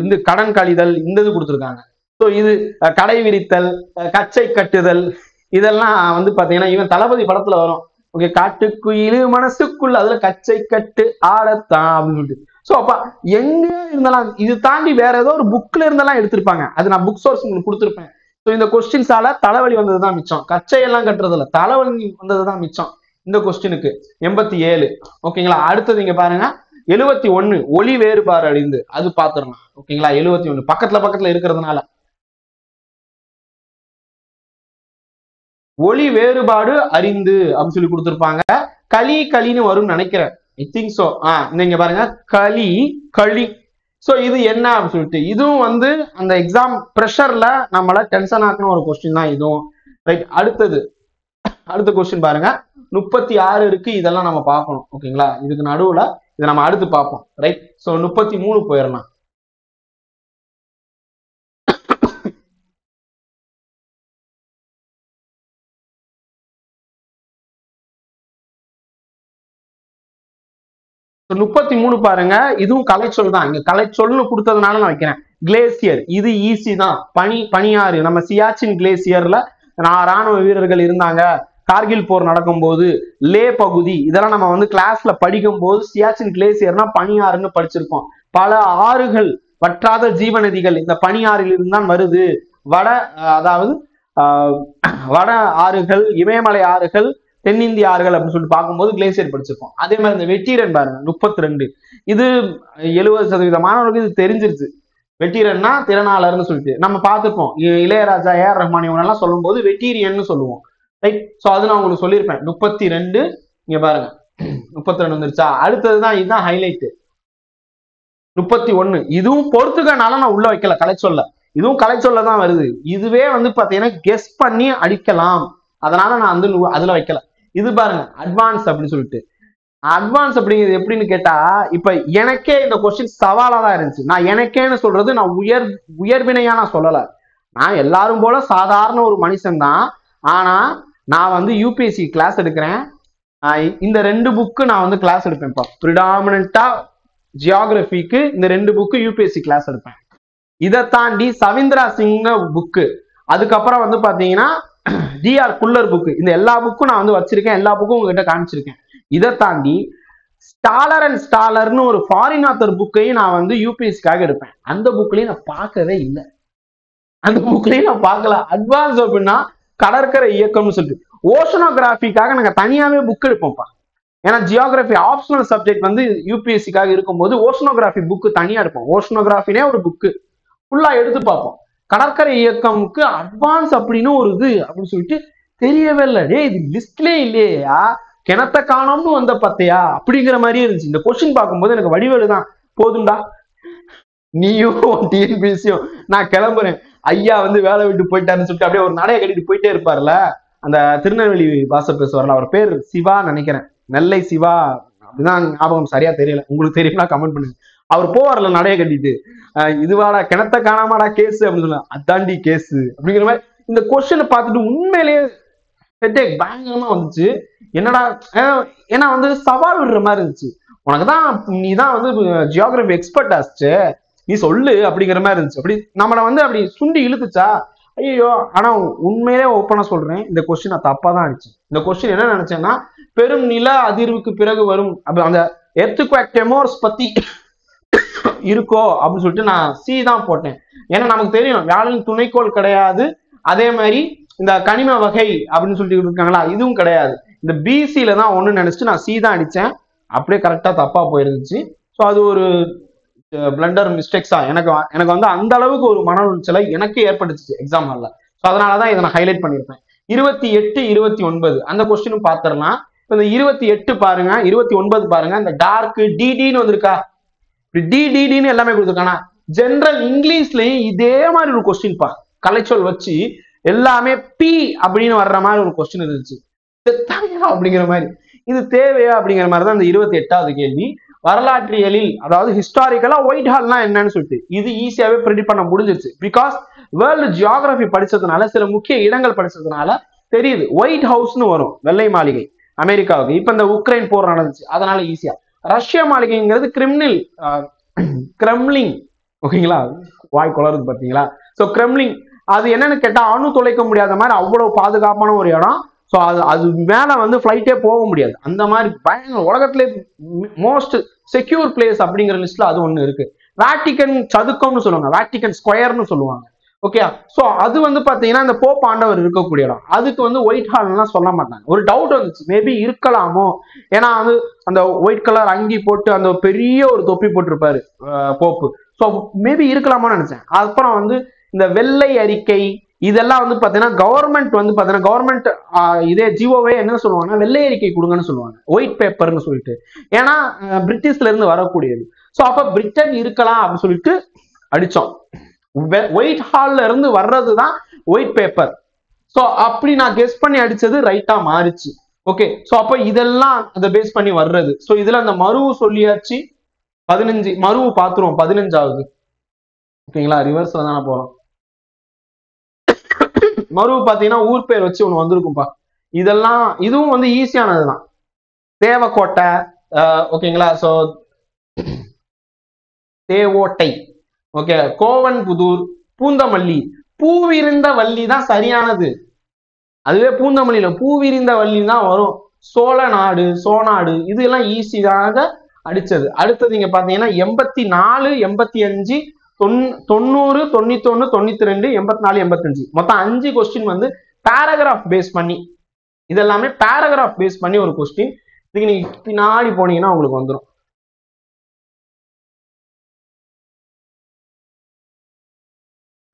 இந்த கடன் கழிதல் இந்த இது கொடுத்துருக்காங்க. ஸோ இது கடை விரித்தல், கச்சை கட்டுதல், இதெல்லாம் வந்து பாத்தீங்கன்னா இவன் தளபதி படத்துல வரும். ஓகே, காட்டுக்குயிலு மனசுக்குள்ள அதுல கச்சை கட்டு ஆடத்தான் அப்படின்னு சொல்லிட்டு. ஸோ அப்ப எங்க இருந்தாலும் இது தாண்டி வேற ஏதோ ஒரு புக்ல இருந்தெல்லாம் எடுத்திருப்பாங்க. அது நான் புக் சோர்ஸ் உங்களுக்கு கொடுத்துருப்பேன். ஸோ இந்த கொஸ்டின்ஸால தலைவலி வந்ததுதான் மிச்சம், கச்சை எல்லாம் கட்டுறதுல தலைவலி வந்ததுதான் மிச்சம் இந்த கொஸ்டினுக்கு. 87. ஓகேங்களா? அடுத்தது இங்க பாருங்க, 71 ஒளி வேறுபாடு அழிந்து, அது பாத்துடலாம். ஓகேங்களா? 71 பக்கத்துல இருக்கிறதுனால ஒளி வேறுபாடு அறிந்து அப்படின்னு சொல்லி கொடுத்துருப்பாங்க. களின்னு வரும்னு நினைக்கிறேன். I think so. இங்க பாருங்க, களி. சோ இது என்ன அப்படின்னு சொல்லிட்டு, இதுவும் வந்து அந்த எக்ஸாம் ப்ரெஷர்ல நம்மள டென்ஷன் ஆக்கின ஒரு கொஸ்டின் தான் இதுவும். ரைட். அடுத்த கொஸ்டின் பாருங்க, 36 இருக்கு. இதெல்லாம் நம்ம பார்க்கணும். ஓகேங்களா? இதுக்கு நடுவுல இதை நம்ம அடுத்து பார்ப்போம். ரைட். சோ 33 போயிடலாம். 33 பாருங்க, இதுவும் கலைச்சொல் தான். இங்க கலைச்சொல்னு கொடுத்ததுனால நான் வைக்கிறேன். கிளேசியர், இது ஈஸி தான். பனியாறு, நம்ம சியாச்சின் கிளேசியர்ல ராணுவ வீரர்கள் இருந்தாங்க. கார்கில் போர் நடக்கும் போது லே பகுதி, இதெல்லாம் நம்ம வந்து கிளாஸ்ல படிக்கும் போது சியாச்சின் கிளேசியர்னா பனியாறுன்னு படிச்சிருக்கோம். பல ஆறுகள், வற்றாத ஜீவநதிகள் இந்த பனியாறில் இருந்தான் வருது. அதாவது வட ஆறுகள், இமயமலை ஆறுகள், தென்னிந்திய ஆறுகள் அப்படின்னு சொல்லிட்டு பார்க்கும்போது கிளேசியர் படிச்சிருக்கோம். அதே மாதிரி இந்த வெட்டீரன் பாருங்க, 32. இது 70% மாணவர்களுக்கு இது தெரிஞ்சிருச்சு. வெட்டீரன்னா திறனாளர்னு சொல்லிட்டு நம்ம பார்த்துப்போம். இளையராஜா, ஏஆர் ரஹ்மான் இவனெல்லாம் சொல்லும் போது வெட்டீரியன்னு சொல்லுவோம். ரைட். ஸோ அது நான் உங்களுக்கு சொல்லியிருப்பேன். 32 இங்க பாருங்க, 32 வந்துருச்சா? அடுத்ததுதான், இதுதான் ஹைலைட். 31 இதுவும் பொறுத்துக்கனால நான் உள்ள வைக்கல கலைச்சொல்ல. இதுவும் கலைச்சொல்ல தான் வருது. இதுவே வந்து பாத்தீங்கன்னா கெஸ் பண்ணி அடிக்கலாம், அதனால நான் வந்து அதுல வைக்கல. இது பாருங்க, அட்வான்ஸ் அப்படின்னு சொல்லிட்டு. அட்வான்ஸ் அப்படிங்கிறது எப்படின்னு கேட்டா, இப்ப எனக்கே இந்த கொஸ்டின் சவாலா தான் இருந்துச்சு. நான் எனக்கேன்னு சொல்றது நான் உயர்வினையா நான் சொல்லல. நான் எல்லாரும் போல சாதாரண ஒரு மனுஷன் தான். ஆனா நான் வந்து யூபிஎஸ்சி கிளாஸ் எடுக்கிறேன். இந்த 2 புக்கு நான் வந்து கிளாஸ் எடுப்பேன். இப்போ ப்ரிடாமினண்டா ஜியாகிரபிக்கு இந்த 2 புக்கு யூபிஎஸ்சி கிளாஸ் எடுப்பேன். இதை தாண்டி சவீந்திரா சிங் புக்கு, அதுக்கப்புறம் வந்து பாத்தீங்கன்னா ஜிஆர் குல்லர் புக்கு, இந்த எல்லா புக்கும் நான் வந்து வச்சிருக்கேன். எல்லா புக்கும் உங்ககிட்ட காமிச்சிருக்கேன். இதை தாண்டி ஸ்டாலர் அண்ட் ஸ்டாலர்னு ஒரு ஃபாரின் ஆத்தர் புக்கையும் நான் வந்து யூபிஎஸ்சிக்காக எடுப்பேன். அந்த புக்லயும் நான் பார்க்கவே இல்லை. அந்த புக்லயும் நான் பார்க்கல. அட்வான்ஸ் அப்படின்னா கடற்கரை இயக்கம்னு சொல்லிட்டு ஓஷனோகிராஃபிக்காக நாங்க தனியாவே புக் எடுப்போம்ப்பா. ஏன்னா ஜியோகிராஃபி ஆப்ஷனல் சப்ஜெக்ட் வந்து யூபிஎஸ்சிக்காக இருக்கும்போது ஓஷனோகிராஃபி புக்கு தனியா எடுப்போம். ஓஷனோகிராஃபினே ஒரு புக்கு ஃபுல்லா எடுத்து பார்ப்போம். கடற்கரை இயக்கமுக்கு அட்வான்ஸ் அப்படின்னு ஒரு இது அப்படின்னு சொல்லிட்டு தெரியவே இல்லை. டே, இது லிஸ்ட்லேயே இல்லையா, கிணத்த காணோம்னு வந்த பத்தையா அப்படிங்கிற மாதிரியே இருந்துச்சு. இந்த கொஸ்டின் பார்க்கும்போது எனக்கு வடிவேலு தான், போதும்டா நீயும் டிஎன்பிஎஸ்சியும் நான் கிளம்புறேன், ஐயா வந்து வேலை விட்டு போயிட்டாருன்னு சொல்லிட்டு அப்படியே ஒரு நடைய கட்டிட்டு போயிட்டே இருப்பார்ல, அந்த திருநெல்வேலி பாச பேசுவார்ல, அவர் பேர் சிவா நினைக்கிறேன், நெல்லை சிவா அப்படிதான் ஞாபகம், சரியா தெரியல. உங்களுக்கு தெரியும்னா கமெண்ட் பண்ணுங்க. அவர் போவார்ல நடைய கட்டிட்டு, இதுவாடா கிணத்த காணாமாடா கேஸ் அப்படின்னு சொல்ல, அதாண்டி கேஸ் அப்படிங்கிற மாதிரி இந்த கொஸ்டினை பார்த்துட்டு உண்மையிலேயே பயங்கரமா வந்துச்சு. என்னடா, ஏன்னா வந்து சவால் விடுற மாதிரி இருந்துச்சு. உனக்குதான், நீதான் வந்து ஜியோகிராபி எக்ஸ்பர்ட் ஆச்சு, நீ சொல்லு அப்படிங்கிற மாதிரி இருந்துச்சு. அப்படி நம்மளை வந்து அப்படி சுண்டி இழுத்துச்சா, ஐயோ. ஆனா உண்மையிலே ஓப்பனா சொல்றேன், இந்த கொஸ்டின் நான் தப்பா தான் அடிச்சு. இந்த கொஸ்டின் என்ன நினைச்சேன்னா, பெரும் நில அதிர்வுக்கு பிறகு வரும் அந்த எர்த்குவேக் டெமோர்ஸ் பத்தி இருக்கோ அப்படின்னு சொல்லிட்டு நான் சி தான் போட்டேன். ஏன்னா நமக்கு தெரியும் வியாழன் துணைக்கோள் கிடையாது, அதே மாதிரி இந்த கனிம வகை அப்படின்னு சொல்லிட்டு இருக்காங்களா, இதுவும் கிடையாது. இந்த பிசியில தான் ஒண்ணு நினைச்சிட்டு நான் சி தான் அடிச்சேன். அப்படியே கரெக்டா தப்பா போயிருந்துச்சு. ஸோ அது ஒரு பிளண்டர் மிஸ்டேக்ஸா எனக்கு வந்து அந்த அளவுக்கு ஒரு மன உளைச்சலை எனக்கு ஏற்பட்டுச்சு எக்ஸாம் ஹால்ல. ஸோ அதனாலதான் இதை நான் ஹைலைட் பண்ணியிருப்பேன். 28 29 அந்த கொஸ்டினும் பாத்திரலாம். இந்த 28 பாருங்க, 29 பாருங்க, இந்த டார்க் டிடின்னு வந்திருக்கா, டிடின்னு எல்லாமே கொடுத்துருக்கானா. ஜெனரல் இங்கிலீஷ்லயும் இதே மாதிரி ஒரு கொஸ்டின் பா, கலைச்சொல் வச்சு எல்லாமே பி அப்படின்னு வர்ற மாதிரி ஒரு கொஸ்டின் இருந்துச்சு. அப்படிங்கிற மாதிரி இது தேவையா அப்படிங்கிற மாதிரி தான் இந்த 28வது கேள்வி. வரலாற்றியலில் அதாவது ஹிஸ்டாரிக்கலா ஒயிட் ஹால்னா என்னன்னு சொல்லிட்டு இது ஈஸியாவே ப்ரெடிக்ட் பண்ண முடிஞ்சிருச்சு. பிகாஸ் வேர்ல்டு ஜியோகிராபி படிச்சதுனால, சில முக்கிய இடங்கள் படிச்சதுனால தெரியுது. ஒயிட் ஹவுஸ்னு வரும், வெள்ளை மாளிகை அமெரிக்காவுக்கு. இப்ப இந்த உக்ரைன் போர் நடந்துச்சு அதனால ஈஸியா. ரஷ்யா மாளிகைங்கிறது கிரெம்லின், ஓகேங்களா, வாய் குளருது பாத்தீங்களா. சோ கிரெம்லின் அது என்னன்னு கேட்டா அணு தொலைக்க முடியாத மாதிரி அவ்வளவு பாதுகாப்பான ஒரு இடம். ஸோ அது மேல வந்து ஃபிளைட்டே போக முடியாது, அந்த மாதிரி பயங்கர உலகத்திலே மோஸ்ட் செக்யூர் பிளேஸ் அப்படிங்கிற லிஸ்ட்ல அது ஒண்ணு இருக்கு. வேட்டிகன் சதுக்கம்னு சொல்லுவாங்க, வேட்டிகன் ஸ்கொயர்னு சொல்லுவாங்க. ஓகே, ஸோ அது வந்து பாத்தீங்கன்னா இந்த போப் ஆண்டவர் இருக்கக்கூடிய இடம். அதுக்கு வந்து ஒயிட் ஹால்லாம் சொல்ல மாட்டாங்க. ஒரு டவுட் வந்துச்சு, மேபி இருக்கலாமோ, ஏன்னா வந்து அந்த ஒயிட் கலர் அங்கி போட்டு அந்த பெரிய ஒரு தொப்பி போட்டிருப்பாரு போப்பு. ஸோ மேபி இருக்கலாமோன்னு நினைச்சேன். அப்புறம் வந்து இந்த வெள்ளை அறிக்கை இதெல்லாம் வந்து பாத்தீங்கன்னா கவர்மெண்ட் வந்து பாத்தீங்கன்னா கவர்மெண்ட் இதே ஜிஓவே என்ன சொல்லுவாங்கன்னா வெள்ளை அறிக்கை கொடுங்கன்னு சொல்லுவாங்க, ஒயிட் பேப்பர்னு சொல்லிட்டு. ஏன்னா பிரிட்டிஷ்ல இருந்து வரக்கூடியது. ஸோ அப்ப பிரிட்டன் இருக்கலாம் அப்படின்னு சொல்லிட்டு அடிச்சோம். ஒயிட் ஹால்ல இருந்து வர்றதுதான் ஒயிட் பேப்பர். ஸோ அப்படி நான் கெஸ் பண்ணி அடிச்சது ரைட்டா மாறிச்சு. ஓகே, ஸோ அப்ப இதெல்லாம் அதை பேஸ் பண்ணி வர்றது. ஸோ இதுல அந்த மருவு சொல்லியாச்சு. 15 மருவு பாத்துருவோம், 15வது. ஓகேங்களா, ரிவர்ஸ்ல தானே போறோம். மருவு பாத்தீங்கன்னா ஊர் பேர் வச்சு ஒண்ணு வந்திருக்கும்பா. இதெல்லாம் இதுவும் வந்து ஈஸியானதுதான். தேவக்கோட்டை, ஓகேங்களா, சோ தேவோட்டை, ஓகே, கோவன்புதூர், பூந்தமல்லி. பூவிருந்த வள்ளி தான் சரியானது. அதுவே பூந்தமல்லியில பூவிரிந்த வள்ளி தான் வரும். சோழநாடு, சோநாடு இது எல்லாம் ஈஸியாக அடிச்சது. அடுத்தது இங்க பாத்தீங்கன்னா 84 85 90 91 92 84 85 மொத்தம் 5 கொஸ்டின் வந்து பேராகிராஃப் பேஸ் பண்ணி, இதெல்லாமே பேராகிராஃப் பேஸ் பண்ணி ஒரு கொஸ்டின். இதுக்கு நீங்க பின்னாடி போனீங்கன்னா உங்களுக்கு வந்துடும்.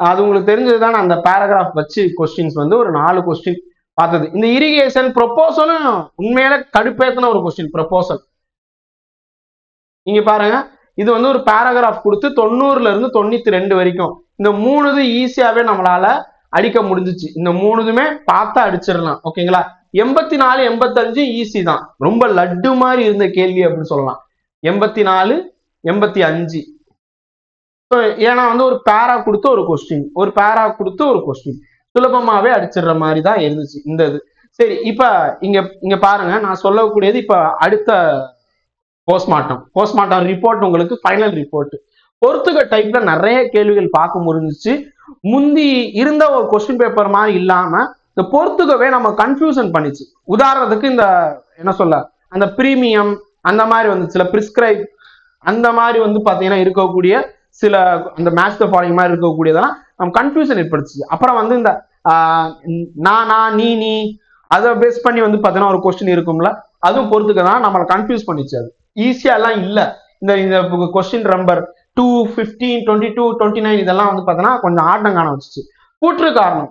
அது உங்களுக்கு தெரிஞ்சதுதான். அந்த பேராகிராஃப் வச்சு கொஸ்டின்ஸ் வந்து ஒரு 4 கொஸ்டின் பார்த்தது. இந்த இரிகேஷன் ப்ரொபோசலும் உண்மையில கடுப்பேத்தின ஒரு கொஸ்டின் ப்ரொபோசல். இங்க பாருங்க, இது வந்து ஒரு பேராகிராஃப் கொடுத்து 90ல இருந்து 92 வரைக்கும் இந்த 3 ஈஸியாவே நம்மளால அடிக்க முடிஞ்சிச்சு. இந்த 3மே பார்த்தா அடிச்சிடலாம். ஓகேங்களா, 84 85 ஈஸி தான், ரொம்ப லட்டு மாதிரி இருந்த கேள்வி அப்படின்னு சொல்லலாம். 84 85 ஏன்னா வந்து ஒரு பேரா கொடுத்து ஒரு கொஸ்டின், ஒரு பேரா கொடுத்து ஒரு கொஸ்டின் சுலபமாவே அடிச்சிடுற மாதிரி தான் இருந்துச்சு இந்த இது. சரி, இப்ப இங்க பாருங்க, நான் சொல்லக்கூடியது இப்ப அடுத்த போஸ்ட்மார்ட்டம் ரிப்போர்ட், உங்களுக்கு ஃபைனல் ரிப்போர்ட். பொறுத்துக டைப்ல நிறைய கேள்விகள் பார்க்க முடிஞ்சிச்சு. முந்தி இருந்த ஒரு கொஸ்டின் பேப்பர் மாதிரி இல்லாம இந்த பொறுத்துகவே நம்ம கன்ஃபியூஷன் பண்ணிச்சு. உதாரணத்துக்கு இந்த என்ன சொல்ல, அந்த பிரீமியம் அந்த மாதிரி வந்து சில பிரிஸ்கிரைப் அந்த மாதிரி வந்து பாத்தீங்கன்னா இருக்கக்கூடிய சில அந்த மேட்ச் த ஃபாலோயிங் மாதிரி இருக்கக்கூடியதெல்லாம் நம்ம கன்ஃபியூஷன் ஏற்படுச்சு. அப்புறம் வந்து இந்த நீ அதை பேஸ் பண்ணி வந்து பாத்தீங்கன்னா ஒரு கொஸ்டின் இருக்கும்ல, அதுவும் பொறுத்துக்க தான் நம்மளை கன்ஃபியூஸ் பண்ணிச்சு. அது ஈஸியா எல்லாம் இல்ல. இந்த கொஸ்டின் நம்பர் 2 15 22 29 இதெல்லாம் வந்து பாத்தீங்கன்னா கொஞ்சம் ஆட்டம் காண வச்சுச்சு. கூற்று காரணம்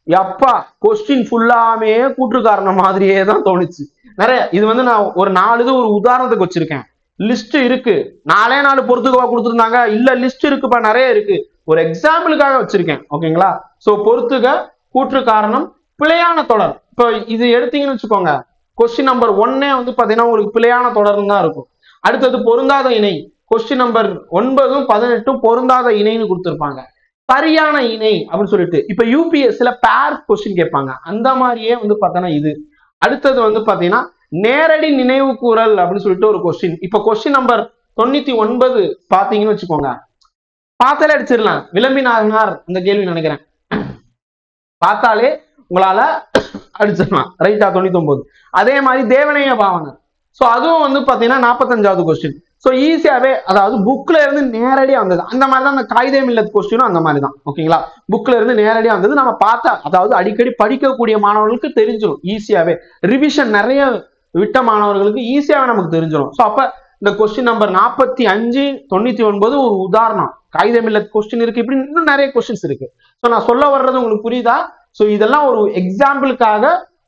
எப்பா கொஸ்டின் ஃபுல்லாமே கூற்று காரணம் மாதிரியே தான் தோணுச்சு நிறைய. இது வந்து நான் ஒரு 4 இது ஒரு உதாரணத்துக்கு வச்சிருக்கேன். லிஸ்ட் இருக்கு, 4 பொறுத்துக்கவா கொடுத்துருந்தாங்க, இல்ல லிஸ்ட் இருக்குப்பா நிறைய இருக்கு, ஒரு எக்ஸாம்பிளுக்காக வச்சிருக்கேன். ஓகேங்களா, சோ பொறுத்துக, கூற்று காரணம், பிழையான தொடர். இப்போ இது எடுத்தீங்கன்னு வச்சுக்கோங்க, கொஸ்டின் நம்பர் 1 வந்து பாத்தீங்கன்னா உங்களுக்கு பிழையான தொடர்னு தான் இருக்கும். அடுத்தது பொருந்தாத இணை, கொஸ்டின் நம்பர் 9 18 பொருந்தாத இணைன்னு கொடுத்துருப்பாங்க. சரியான இணை அப்படின்னு சொல்லிட்டு இப்ப யூபிஎஸ்சில பேர் கொஸ்டின் கேட்பாங்க, அந்த மாதிரியே வந்து பாத்தீங்கன்னா இது. அடுத்தது வந்து பாத்தீங்கன்னா நேரடி நினைவு கூறல் அப்படின்னு சொல்லிட்டு ஒரு கொஸ்டின். இப்ப கொஸ்டின் நம்பர் 99 பாத்தீங்கன்னு வச்சுக்கோங்க, பார்த்தாலே அடிச்சிடலாம். விளம்பினார் இந்த கேள்வி நினைக்கிறேன், பார்த்தாலே உங்களால அடிச்சிடலாம். ரைட்டா, 99. அதே மாதிரி தேவனைய பாவனை, சோ அதுவும் வந்து பாத்தீங்கன்னா 45வது கொஸ்டின். சோ ஈஸியாவே, அதாவது புக்ல இருந்து நேரடியா வந்தது. அந்த மாதிரிதான் அந்த காகிதம் இல்ல கொஸ்டினும் அந்த மாதிரி தான். ஓகேங்களா, புக்ல இருந்து நேரடியா வந்தது. நம்ம பார்த்தா, அதாவது அடிக்கடி படிக்கக்கூடிய மாணவர்களுக்கு தெரிஞ்சிடும் ஈஸியாவே. ரிவிஷன் நிறைய விட்ட மாணவர்களுக்கு ஈஸியாவே நமக்கு தெரிஞ்சிடும். சோ அப்ப இந்த கொஸ்டின் நம்பர் 45 99 ஒரு உதாரணம். காகிதம் இல்ல கொஸ்டின் இருக்கு, இப்படி இன்னும் நிறைய கொஸ்டின்ஸ் இருக்கு. சோ நான் சொல்ல வர்றது உங்களுக்கு புரியுதா? ஸோ இதெல்லாம் ஒரு எக்ஸாம்பிளுக்காக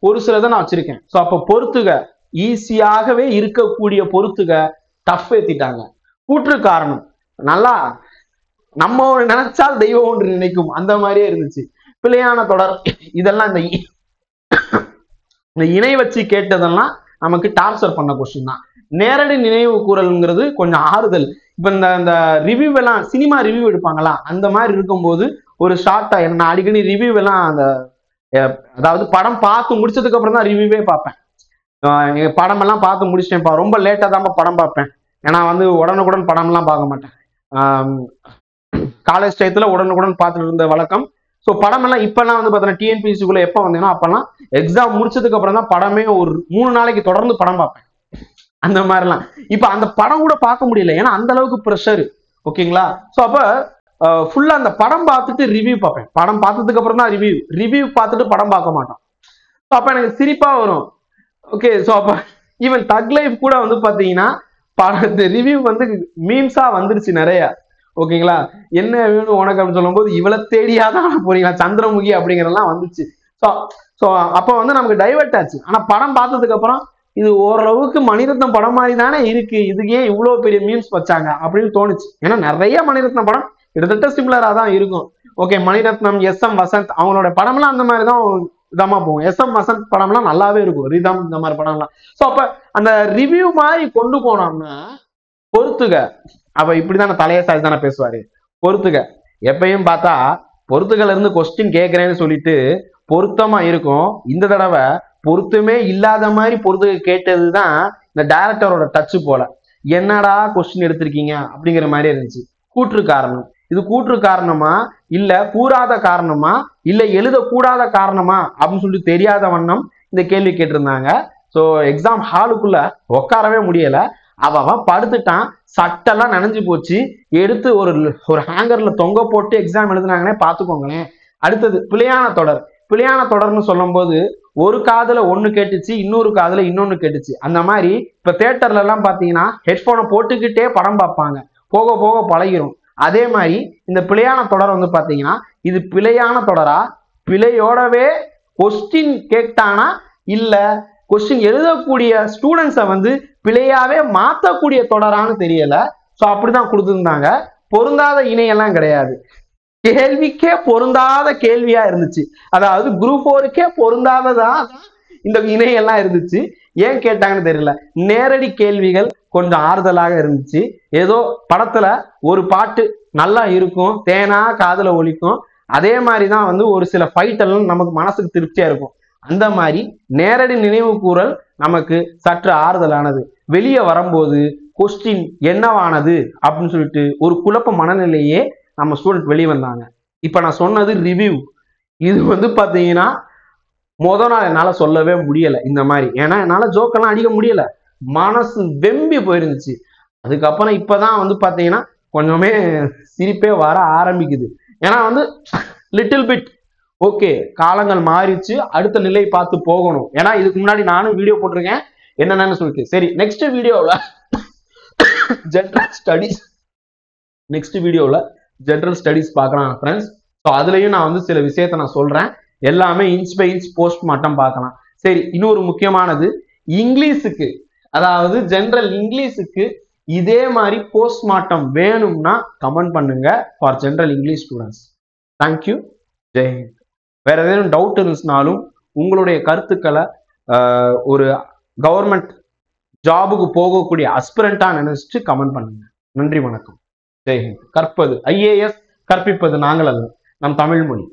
ஒரு சிலதை நான் வச்சிருக்கேன். ஸோ அப்போ பொறுத்துக ஈஸியாகவே இருக்கக்கூடிய பொறுத்துக டஃப் ஏத்திட்டாங்க. கூற்று காரணம் நல்லா நம்ம நினைச்சால் தெய்வம் ஒன்று நினைக்கும் அந்த மாதிரியே இருந்துச்சு. பிழையான தொடர் இதெல்லாம் இந்த இணை வச்சு கேட்டதெல்லாம் நமக்கு டார்ச்சர் பண்ண கொஸ்டின் தான். நேரடி நினைவு கூறல்ங்கிறது கொஞ்சம் ஆறுதல். இப்ப இந்த ரிவ்யூ எல்லாம் சினிமா ரிவ்யூ எடுப்பாங்களா அந்த மாதிரி இருக்கும்போது ஒரு ஷார்ட்டா என்ன அடிக்கடி ரிவ்யூ எல்லாம் அந்த அதாவது படம் பார்த்து முடிச்சதுக்கு அப்புறம் தான் ரிவ்யூவே பார்ப்பேன். படம் எல்லாம் பார்த்து முடிச்சிட்டேன்ப்பா, ரொம்ப லேட்டா தான் படம் பார்ப்பேன். ஏன்னா வந்து உடனுக்குடன் படம் எல்லாம் பார்க்க மாட்டேன். காலேஜ் டயத்துல உடனுக்குடன் பார்த்துட்டு இருந்த வழக்கம். ஸோ படம் எல்லாம் இப்பெல்லாம் வந்து பார்த்தீங்கன்னா டிஎன்பிஎஸ்சிக்குள்ள எப்போ வந்தேன்னா அப்பெல்லாம் எக்ஸாம் முடிச்சதுக்கு அப்புறம் தான் படமே ஒரு 3 நாளைக்கு தொடர்ந்து படம் பார்ப்பேன். அந்த மாதிரிலாம் இப்ப அந்த படம் கூட பார்க்க முடியல, ஏன்னா அந்த அளவுக்கு ப்ரெஷர். ஓகேங்களா? ஸோ அப்ப ஃபுல்லா அந்த படம் பார்த்துட்டு ரிவ்யூ பார்ப்பேன். படம் பார்த்ததுக்கு அப்புறம் தான் ரிவ்யூ பார்த்துட்டு படம் பார்க்க மாட்டோம். ஸோ அப்ப எனக்கு சிரிப்பா வரும். ஓகே, ஸோ அப்ப ஈவன் தக் லைஃப் கூட வந்து பாத்தீங்கன்னா படத்து ரிவ்யூ வந்து மீம்ஸா வந்துருச்சு நிறைய. ஓகேங்களா? என்ன வேணும் உனக்கு அப்படின்னு சொல்லும் போது இவ்வளவு தேடியாதான் போறீங்களா சந்திரமுகி அப்படிங்கறதெல்லாம் வந்துச்சு. ஸோ அப்ப வந்து நமக்கு டைவர்ட் ஆச்சு. ஆனா படம் பார்த்ததுக்கு அப்புறம் இது ஓரளவுக்கு மணிரத்னம் படம் மாதிரி தானே இருக்கு, இதுக்கு ஏன் இவ்வளவு பெரிய மீம்ஸ் வச்சாங்க அப்படின்னு தோணுச்சு. ஏன்னா நிறைய மணிரத்னம் படம் கிட்டத்தட்ட சிமிலரா தான் இருக்கும். Okay, Mani Ratnam, SM. வசந்த் அவங்களோட படம்லாம் அந்த மாதிரி தான் இதமா போகும். எஸ்.எம். வசந்த் படம்லாம் நல்லாவே இருக்கும், ரிதம் இந்த மாதிரி படம்லாம். ஸோ அப்ப அந்த ரிவ்யூ மாதிரி கொண்டு போனோம்னா பொறுத்துக. அப்ப இப்படிதானே தலைய சாய் தானே பேசுவாரு. பொறுத்துக எப்பயும் பார்த்தா பொறுத்துகள்ல இருந்து கொஸ்டின் கேட்கிறேன்னு சொல்லிட்டு பொருத்தமா இருக்கும். இந்த தடவை பொருத்தமே இல்லாத மாதிரி பொறுத்துக கேட்டதுதான் இந்த டைரக்டரோட டச்சு போல. என்னடா கொஸ்டின் எடுத்திருக்கீங்க அப்படிங்கிற மாதிரி இருந்துச்சு. கூற்று காரணம், இது கூற்று காரணமா இல்ல கூறாத காரணமா இல்ல எழுதக்கூடாத காரணமா அப்படின்னு சொல்லிட்டு தெரியாத வண்ணம் இந்த கேள்வி கேட்டிருந்தாங்க. ஸோ எக்ஸாம் ஹாலுக்குள்ள உட்காரவே முடியல. அவன் படுத்துட்டான், சட்டெல்லாம் நனைஞ்சு போச்சு, எடுத்து ஒரு ஹேங்கர்ல தொங்க போட்டு எக்ஸாம் எழுதுனாங்கன்னே பாத்துக்கோங்களேன். அடுத்தது பிழையான தொடர். பிழையான தொடர்னு சொல்லும் போது ஒரு காதுல ஒண்ணு கேட்டுச்சு, இன்னொரு காதுல இன்னொன்னு கேட்டுச்சு. அந்த மாதிரி இப்ப தியேட்டர்ல எல்லாம் பாத்தீங்கன்னா ஹெட்போனை போட்டுக்கிட்டே படம் பார்ப்பாங்க, போக போக பழகிரும். அதே மாதிரி இந்த பிழையான தொடர் வந்து பாத்தீங்கன்னா இது பிழையான தொடரா, பிழையோடவே கொஸ்டின் கேட்டானா இல்ல கொஸ்டின் எழுதக்கூடிய ஸ்டூடெண்ட்ஸை வந்து பிழையாவே மாத்தக்கூடிய தொடரான்னு தெரியல. ஸோ அப்படிதான் கொடுத்துருந்தாங்க. பொருந்தாத இணையெல்லாம் கிடையாது, கேள்விக்கே பொருந்தாத கேள்வியா இருந்துச்சு. அதாவது குரூப் 4க்கே பொருந்தாததான் இந்த இணையெல்லாம் இருந்துச்சு. ஏன் கேட்டாங்கன்னு தெரியல. நேரடி கேள்விகள் கொஞ்சம் ஆறுதலாக இருந்துச்சு. ஏதோ படத்துல ஒரு பாட்டு நல்லா இருக்கும், தேனா காதுல ஒலிக்கும், அதே மாதிரிதான் வந்து ஒரு சில ஃபைட் எல்லாம் நமக்கு மனசுக்கு திருப்தியா இருக்கும். அந்த மாதிரி நேரடி நினைவு கூறல் நமக்கு சற்று ஆறுதலானது. வெளியே வரும்போது கொஸ்டின் என்னவானது அப்படின்னு சொல்லிட்டு ஒரு குழப்ப மனநிலையே நம்ம ஸ்டூடெண்ட் வெளியே வந்தாங்க. இப்ப நான் சொன்னது ரிவ்யூ. இது வந்து பாத்தீங்கன்னா முதல் நாள் என்னால சொல்லவே முடியல இந்த மாதிரி, ஏன்னா என்னால ஜோக்கெல்லாம் அடிக்க முடியல, மனசு வெம்பி போயிருந்துச்சு. அதுக்கப்புறம் இப்பதான் வந்து பாத்தீங்கன்னா கொஞ்சமே சிரிப்பே வர ஆரம்பிக்குது. ஏன்னா வந்து லிட்டில் பிட் ஓகே, காலங்கள் மாறிச்சு, அடுத்த நிலை பார்த்து போகணும். ஏன்னா இதுக்கு முன்னாடி நானும் வீடியோ போட்டிருக்கேன் என்னென்னு சொல்லிட்டு. சரி, நெக்ஸ்ட் வீடியோவில் ஜெனரல் ஸ்டடீஸ் பார்க்கலாம் ஃப்ரெண்ட்ஸ். ஸோ அதுலயும் நான் வந்து சில விஷயத்த நான் சொல்றேன். எல்லாமே inch by inch post mortem பார்க்கலாம். சரி, இன்னொரு முக்கியமானது இங்கிலீஷுக்கு, அதாவது ஜெனரல் இங்கிலீஷுக்கு இதே மாதிரி போஸ்ட் மார்ட்டம் வேணும்னா கமெண்ட் பண்ணுங்க for general English students. Thank you, Jai Hind. வேற ஏதேனும் டவுட் இருந்துச்சுனாலும் உங்களுடைய கருத்துக்களை ஒரு கவர்மெண்ட் ஜாபுக்கு போகக்கூடிய அஸ்பிரண்டா நினைச்சிட்டு கமெண்ட் பண்ணுங்க. நன்றி, வணக்கம், ஜெய் ஹிந்த். கற்பது IAS, கற்பிப்பது நாங்கள் அல்ல, நம் தமிழ் மொழி.